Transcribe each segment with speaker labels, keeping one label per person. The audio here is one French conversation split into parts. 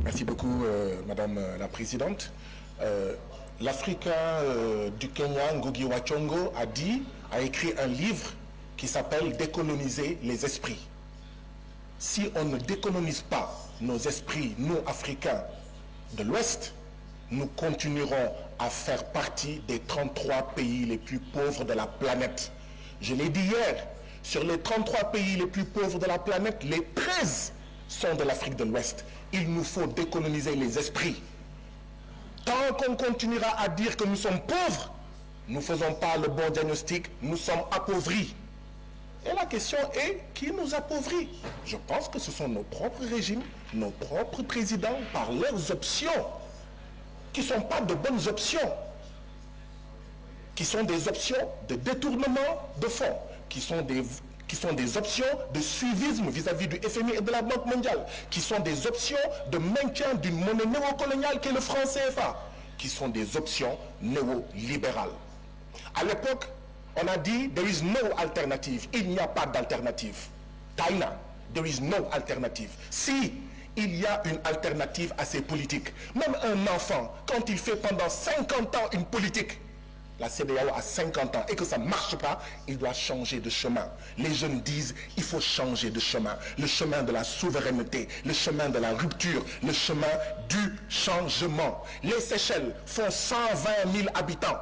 Speaker 1: Merci beaucoup, Madame la Présidente. L'Africain du Kenya, Ngugi wa Thiong'o, a écrit un livre qui s'appelle « Décoloniser les esprits ». Si on ne décolonise pas nos esprits, nous, Africains de l'Ouest, nous continuerons à faire partie des 33 pays les plus pauvres de la planète. Je l'ai dit hier, sur les 33 pays les plus pauvres de la planète, les 13 sont de l'Afrique de l'Ouest. Il nous faut décoloniser les esprits. Tant qu'on continuera à dire que nous sommes pauvres, nous ne faisons pas le bon diagnostic, nous sommes appauvris. Et la question est, qui nous appauvrit? Je pense que ce sont nos propres régimes, nos propres présidents, par leurs options, qui ne sont pas de bonnes options, qui sont des options de détournement de fonds, qui sont des options de suivisme vis-à-vis du FMI et de la Banque mondiale, qui sont des options de maintien d'une monnaie néocoloniale qu'est le franc CFA, qui sont des options néolibérales. À l'époque, on a dit « there is no alternative », il n'y a pas d'alternative. Taïna, there is no alternative. Si il y a une alternative à ces politiques, même un enfant, quand il fait pendant 50 ans une politique, la CEDEAO a 50 ans et que ça ne marche pas, il doit changer de chemin. Les jeunes disent il faut changer de chemin. Le chemin de la souveraineté, le chemin de la rupture, le chemin du changement. Les Seychelles font 120 000 habitants.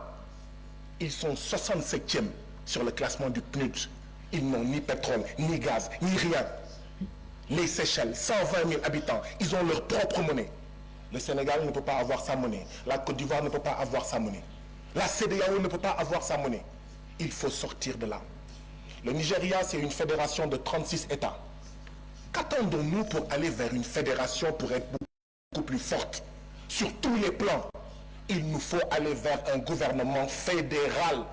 Speaker 1: Ils sont 67e sur le classement du PNUD. Ils n'ont ni pétrole, ni gaz, ni rien. Les Seychelles, 120 000 habitants, ils ont leur propre monnaie. Le Sénégal ne peut pas avoir sa monnaie. La Côte d'Ivoire ne peut pas avoir sa monnaie. La CEDEAO ne peut pas avoir sa monnaie. Il faut sortir de là. Le Nigeria, c'est une fédération de 36 États. Qu'attendons-nous pour aller vers une fédération pour être beaucoup plus forte? Sur tous les plans, il nous faut aller vers un gouvernement fédéral.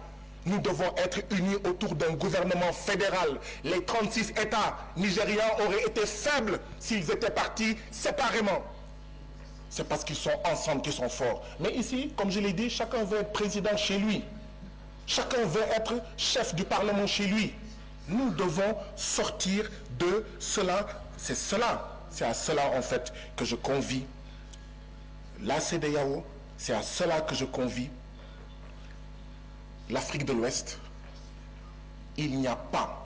Speaker 1: Nous devons être unis autour d'un gouvernement fédéral. Les 36 États nigérians auraient été faibles s'ils étaient partis séparément. C'est parce qu'ils sont ensemble qu'ils sont forts. Mais ici, comme je l'ai dit, chacun veut être président chez lui. Chacun veut être chef du Parlement chez lui. Nous devons sortir de cela. C'est à cela en fait que je convie la CEDEAO. C'est à cela que je convie l'Afrique de l'Ouest. Il n'y a pas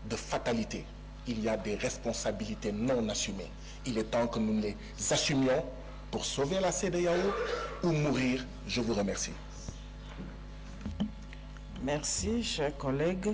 Speaker 1: de fatalité. Il y a des responsabilités non assumées. Il est temps que nous les assumions pour sauver la CEDEAO ou mourir. Je vous remercie.
Speaker 2: Merci, chers collègues.